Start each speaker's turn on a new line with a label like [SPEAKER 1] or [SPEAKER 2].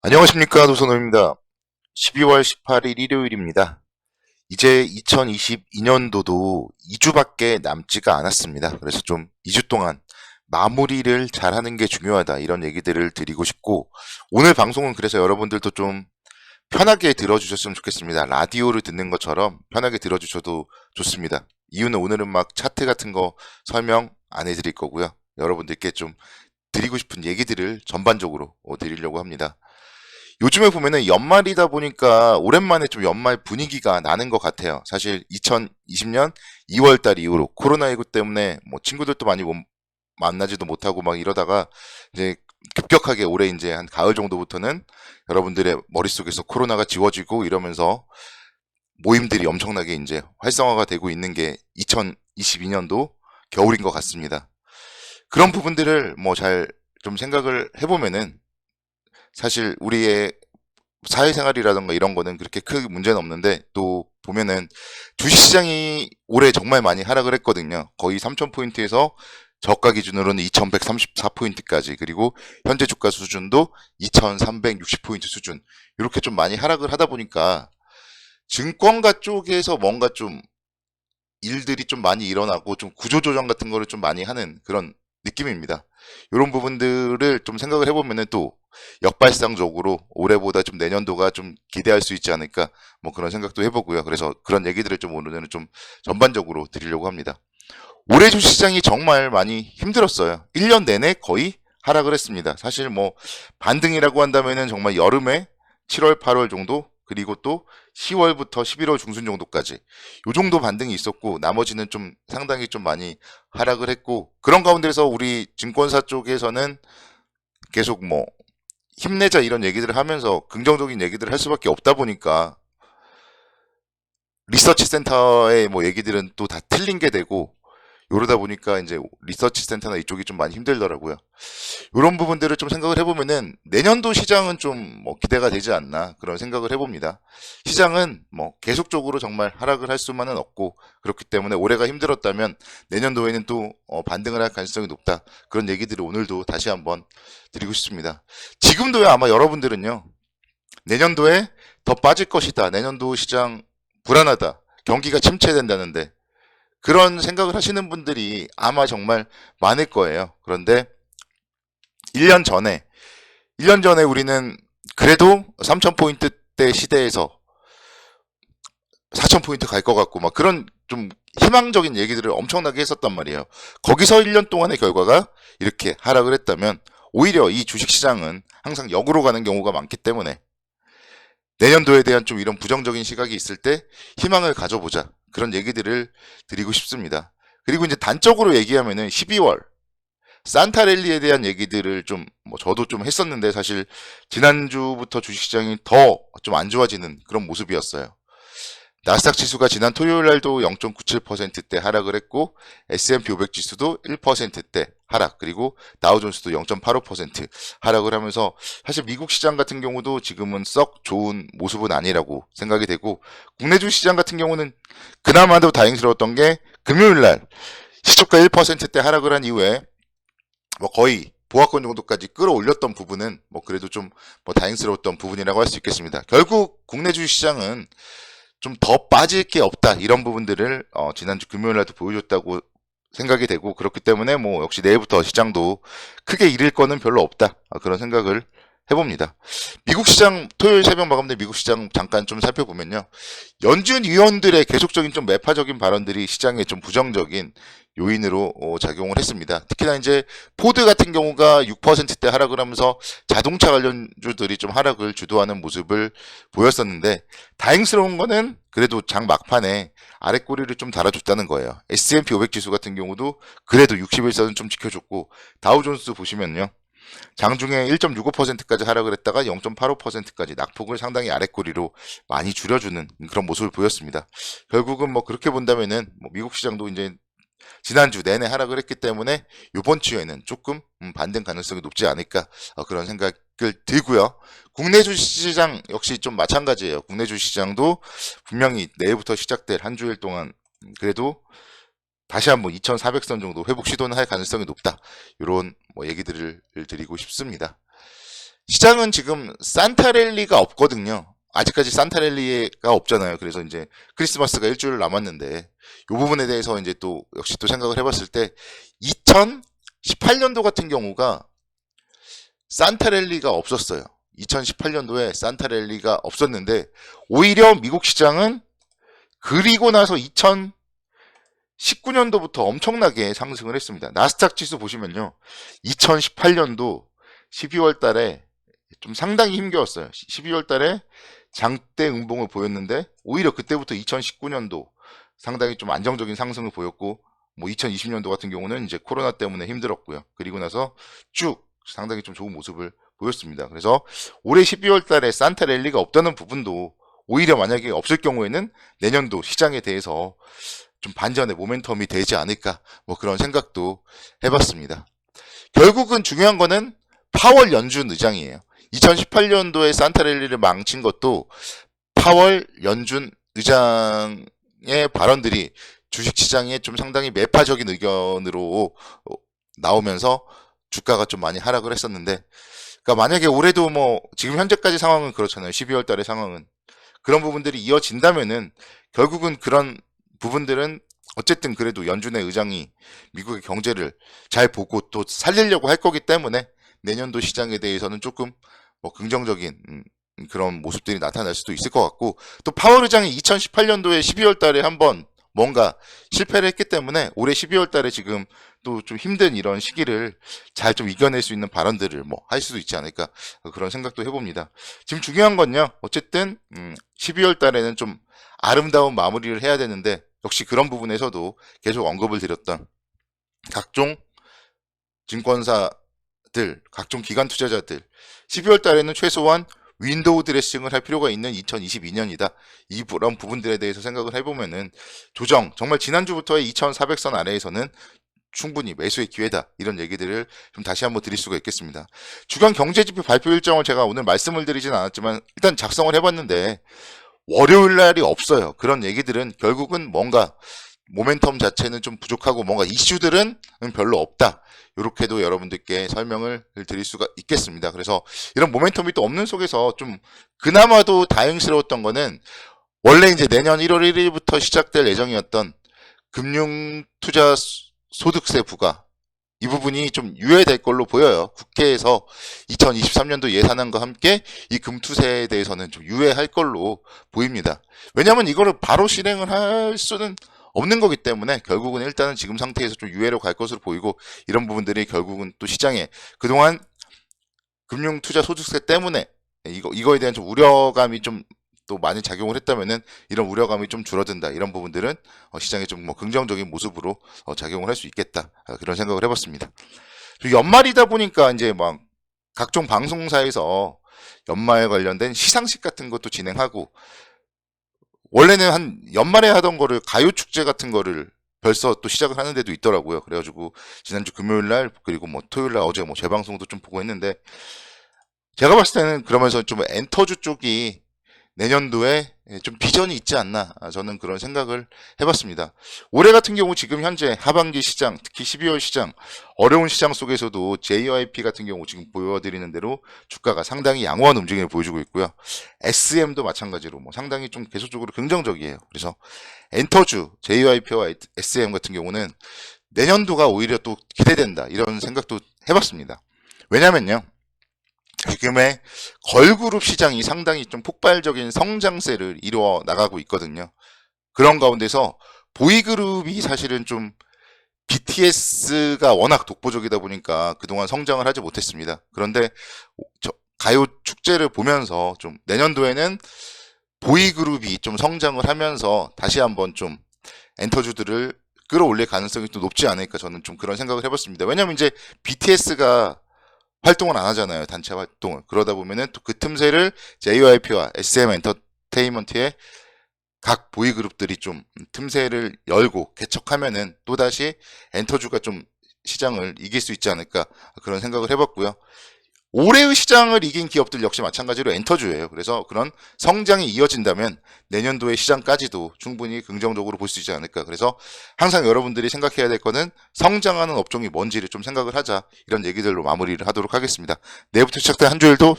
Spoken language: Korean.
[SPEAKER 1] 안녕하십니까, 노선호입니다. 12월 18일 일요일입니다. 이제 2022년도도 2주밖에 남지가 않았습니다. 그래서 좀 2주 동안 마무리를 잘하는 게 중요하다, 이런 얘기들을 드리고 싶고, 오늘 방송은 그래서 여러분들도 좀 편하게 들어주셨으면 좋겠습니다. 라디오를 듣는 것처럼 편하게 들어주셔도 좋습니다. 이유는 오늘은 막 차트 같은 거 설명 안 해드릴 거고요. 여러분들께 좀 드리고 싶은 얘기들을 전반적으로 드리려고 합니다. 요즘에 보면은 연말이다 보니까 오랜만에 좀 연말 분위기가 나는 것 같아요. 사실 2020년 2월 달 이후로 코로나19 때문에 뭐 친구들도 많이 만나지도 못하고 막 이러다가 이제 급격하게 올해 이제 한 가을 정도부터는 여러분들의 머릿속에서 코로나가 지워지고 이러면서 모임들이 엄청나게 이제 활성화가 되고 있는 게 2022년도 겨울인 것 같습니다. 그런 부분들을 뭐 잘 좀 생각을 해보면은 사실 우리의 사회생활이라던가 이런 거는 그렇게 크게 문제는 없는데, 또 보면은 주식시장이 올해 정말 많이 하락을 했거든요. 거의 3,000포인트에서 저가 기준으로는 2,134포인트까지, 그리고 현재 주가 수준도 2,360포인트 수준, 이렇게 좀 많이 하락을 하다 보니까 증권가 쪽에서 뭔가 좀 일들이 좀 많이 일어나고 좀 구조조정 같은 거를 좀 많이 하는 그런 느낌입니다. 이런 부분들을 좀 생각을 해보면은 또 역발상적으로 올해보다 좀 내년도가 좀 기대할 수 있지 않을까, 뭐 그런 생각도 해보고요. 그래서 그런 얘기들을 좀 오늘은 좀 전반적으로 드리려고 합니다. 올해 주시장이 정말 많이 힘들었어요. 1년 내내 거의 하락을 했습니다. 사실 뭐 반등이라고 한다면은 정말 여름에 7월, 8월 정도, 그리고 또 10월부터 11월 중순 정도까지 요 정도 반등이 있었고, 나머지는 좀 상당히 좀 많이 하락을 했고, 그런 가운데서 우리 증권사 쪽에서는 계속 뭐 힘내자 이런 얘기들을 하면서 긍정적인 얘기들을 할 수밖에 없다 보니까 리서치 센터의 뭐 얘기들은 또 다 틀린 게 되고, 이러다 보니까 이제 리서치 센터나 이쪽이 좀 많이 힘들더라고요. 이런 부분들을 좀 생각을 해보면은 내년도 시장은 좀 뭐 기대가 되지 않나, 그런 생각을 해봅니다. 시장은 뭐 계속적으로 정말 하락을 할 수만은 없고, 그렇기 때문에 올해가 힘들었다면 내년도에는 또 반등을 할 가능성이 높다, 그런 얘기들을 오늘도 다시 한번 드리고 싶습니다. 지금도요, 아마 여러분들은요, 내년도에 더 빠질 것이다, 내년도 시장 불안하다, 경기가 침체된다는데, 그런 생각을 하시는 분들이 아마 정말 많을 거예요. 그런데 1년 전에, 1년 전에 우리는 그래도 3,000포인트대 시대에서 4,000포인트 갈 것 같고, 막 그런 좀 희망적인 얘기들을 엄청나게 했었단 말이에요. 거기서 1년 동안의 결과가 이렇게 하락을 했다면, 오히려 이 주식시장은 항상 역으로 가는 경우가 많기 때문에 내년도에 대한 좀 이런 부정적인 시각이 있을 때 희망을 가져보자, 그런 얘기들을 드리고 싶습니다. 그리고 이제 단적으로 얘기하면은 12월 산타랠리에 대한 얘기들을 좀 뭐 저도 좀 했었는데, 사실 지난주부터 주식시장이 더 좀 안 좋아지는 그런 모습이었어요. 나스닥 지수가 지난 토요일 날도 0.97%대 하락을 했고, S&P 500 지수도 1%대 하락, 그리고 다우존스도 0.85% 하락을 하면서 사실 미국 시장 같은 경우도 지금은 썩 좋은 모습은 아니라고 생각이 되고, 국내 주시장 같은 경우는 그나마도 다행스러웠던 게 금요일 날 시초가 1%대 하락을 한 이후에 뭐 거의 보합권 정도까지 끌어올렸던 부분은 뭐 그래도 좀 뭐 다행스러웠던 부분이라고 할 수 있겠습니다. 결국 국내 주식시장은 좀 더 빠질 게 없다, 이런 부분들을 지난주 금요일 날도 보여줬다고 생각이 되고, 그렇기 때문에 뭐 역시 내일부터 시장도 크게 잃을 거는 별로 없다, 그런 생각을 해봅니다. 미국 시장 토요일 새벽 마감된 미국 시장 잠깐 좀 살펴보면요, 연준 위원들의 계속적인 좀 매파적인 발언들이 시장에 좀 부정적인 요인으로 작용을 했습니다. 특히나 이제 포드 같은 경우가 6%대 하락을 하면서 자동차 관련주들이 좀 하락을 주도하는 모습을 보였었는데, 다행스러운 거는 그래도 장 막판에 아래 꼬리를 좀 달아줬다는 거예요. S&P 500 지수 같은 경우도 그래도 61선은 좀 지켜줬고, 다우존스 보시면요, 장중에 1.65%까지 하락을 했다가 0.85%까지 낙폭을 상당히 아래꼬리로 많이 줄여주는 그런 모습을 보였습니다. 결국은 뭐 그렇게 본다면은 뭐 미국 시장도 이제 지난주 내내 하락을 했기 때문에 이번 주에는 조금 반등 가능성이 높지 않을까, 그런 생각을 들고요. 국내 주시장 역시 좀 마찬가지예요. 국내 주시장도 분명히 내일부터 시작될 한 주일 동안 그래도 다시 한번 2,400선 정도 회복 시도는 할 가능성이 높다, 이런 뭐 얘기들을 드리고 싶습니다. 시장은 지금 산타랠리가 없거든요. 아직까지 산타랠리가 없잖아요. 그래서 이제 크리스마스가 일주일 남았는데 이 부분에 대해서 이제 또 역시 또 생각을 해봤을 때 2018년도 같은 경우가 산타랠리가 없었어요. 2018년도에 산타랠리가 없었는데 오히려 미국 시장은 그리고 나서 2019년도부터 엄청나게 상승을 했습니다. 나스닥 지수 보시면요. 2018년도 12월 달에 좀 상당히 힘겨웠어요. 12월 달에 장대 음봉을 보였는데 오히려 그때부터 2019년도 상당히 좀 안정적인 상승을 보였고 뭐 2020년도 같은 경우는 이제 코로나 때문에 힘들었고요. 그리고 나서 쭉 상당히 좀 좋은 모습을 보였습니다. 그래서 올해 12월 달에 산타랠리가 없다는 부분도 오히려 만약에 없을 경우에는 내년도 시장에 대해서 좀 반전의 모멘텀이 되지 않을까 뭐 그런 생각도 해봤습니다. 결국은 중요한 거는 파월 연준 의장이에요. 2018년도에 산타랠리를 망친 것도 파월 연준 의장의 발언들이 주식시장에 좀 상당히 매파적인 의견으로 나오면서 주가가 좀 많이 하락을 했었는데, 그러니까 만약에 올해도 뭐 지금 현재까지 상황은 그렇잖아요. 12월 달의 상황은 그런 부분들이 이어진다면은 결국은 그런 부분들은 어쨌든 그래도 연준의 의장이 미국의 경제를 잘 보고 또 살리려고 할 거기 때문에 내년도 시장에 대해서는 조금 뭐 긍정적인 그런 모습들이 나타날 수도 있을 것 같고, 또 파월 의장이 2018년도에 12월 달에 한번 뭔가 실패를 했기 때문에 올해 12월 달에 지금 또 좀 힘든 이런 시기를 잘 좀 이겨낼 수 있는 발언들을 뭐 할 수도 있지 않을까 그런 생각도 해봅니다. 지금 중요한 건요. 어쨌든 12월 달에는 좀 아름다운 마무리를 해야 되는데 역시 그런 부분에서도 계속 언급을 드렸던 각종 증권사들, 각종 기관 투자자들 12월 달에는 최소한 윈도우 드레싱을 할 필요가 있는 2022년이다. 이런 부분들에 대해서 생각을 해보면은 조정, 정말 지난주부터의 2400선 아래에서는 충분히 매수의 기회다. 이런 얘기들을 좀 다시 한번 드릴 수가 있겠습니다. 주간 경제지표 발표 일정을 제가 오늘 말씀을 드리진 않았지만 일단 작성을 해봤는데 월요일 날이 없어요. 그런 얘기들은 결국은 뭔가 모멘텀 자체는 좀 부족하고 뭔가 이슈들은 별로 없다. 이렇게도 여러분들께 설명을 드릴 수가 있겠습니다. 그래서 이런 모멘텀이 또 없는 속에서 좀 그나마도 다행스러웠던 거는 원래 이제 내년 1월 1일부터 시작될 예정이었던 금융투자 소득세 부과 이 부분이 좀 유예될 걸로 보여요. 국회에서 2023년도 예산안과 함께 이 금투세에 대해서는 좀 유예할 걸로 보입니다. 왜냐하면 이거를 바로 실행을 할 수는 없는 거기 때문에 결국은 일단은 지금 상태에서 좀 유예로 갈 것으로 보이고, 이런 부분들이 결국은 또 시장에 그동안 금융투자 소득세 때문에 이거에 대한 좀 우려감이 좀 또 많이 작용을 했다면은 이런 우려감이 좀 줄어든다. 이런 부분들은 시장에 좀 뭐 긍정적인 모습으로 작용을 할 수 있겠다. 그런 생각을 해봤습니다. 연말이다 보니까 이제 막 각종 방송사에서 연말 관련된 시상식 같은 것도 진행하고, 원래는 한 연말에 하던 거를 가요축제 같은 거를 벌써 또 시작을 하는 데도 있더라고요. 그래가지고 지난주 금요일날 그리고 뭐 토요일날 어제 뭐 재방송도 좀 보고 했는데, 제가 봤을 때는 그러면서 좀 엔터주 쪽이 내년도에 좀 비전이 있지 않나, 저는 그런 생각을 해봤습니다. 올해 같은 경우 지금 현재 하반기 시장, 특히 12월 시장, 어려운 시장 속에서도 JYP 같은 경우 지금 보여드리는 대로 주가가 상당히 양호한 움직임을 보여주고 있고요. SM도 마찬가지로 뭐 상당히 좀 계속적으로 긍정적이에요. 그래서 엔터주, JYP와 SM 같은 경우는 내년도가 오히려 또 기대된다, 이런 생각도 해봤습니다. 왜냐면요, 지금의 걸그룹 시장이 상당히 좀 폭발적인 성장세를 이루어 나가고 있거든요. 그런 가운데서 보이그룹이 사실은 좀 BTS가 워낙 독보적이다 보니까 그동안 성장을 하지 못했습니다. 그런데 가요 축제를 보면서 좀 내년도에는 보이그룹이 좀 성장을 하면서 다시 한번 좀 엔터주들을 끌어올릴 가능성이 또 높지 않을까, 저는 좀 그런 생각을 해봤습니다. 왜냐면 이제 BTS가 활동을 안 하잖아요. 단체 활동을. 그러다 보면은 또 그 틈새를 JYP와 SM 엔터테인먼트의 각 보이그룹들이 좀 틈새를 열고 개척하면은 또다시 엔터주가 좀 시장을 이길 수 있지 않을까, 그런 생각을 해봤고요. 올해의 시장을 이긴 기업들 역시 마찬가지로 엔터주예요. 그래서 그런 성장이 이어진다면 내년도의 시장까지도 충분히 긍정적으로 볼 수 있지 않을까. 그래서 항상 여러분들이 생각해야 될 거는 성장하는 업종이 뭔지를 좀 생각을 하자, 이런 얘기들로 마무리를 하도록 하겠습니다. 내일부터 시작된 한 주일도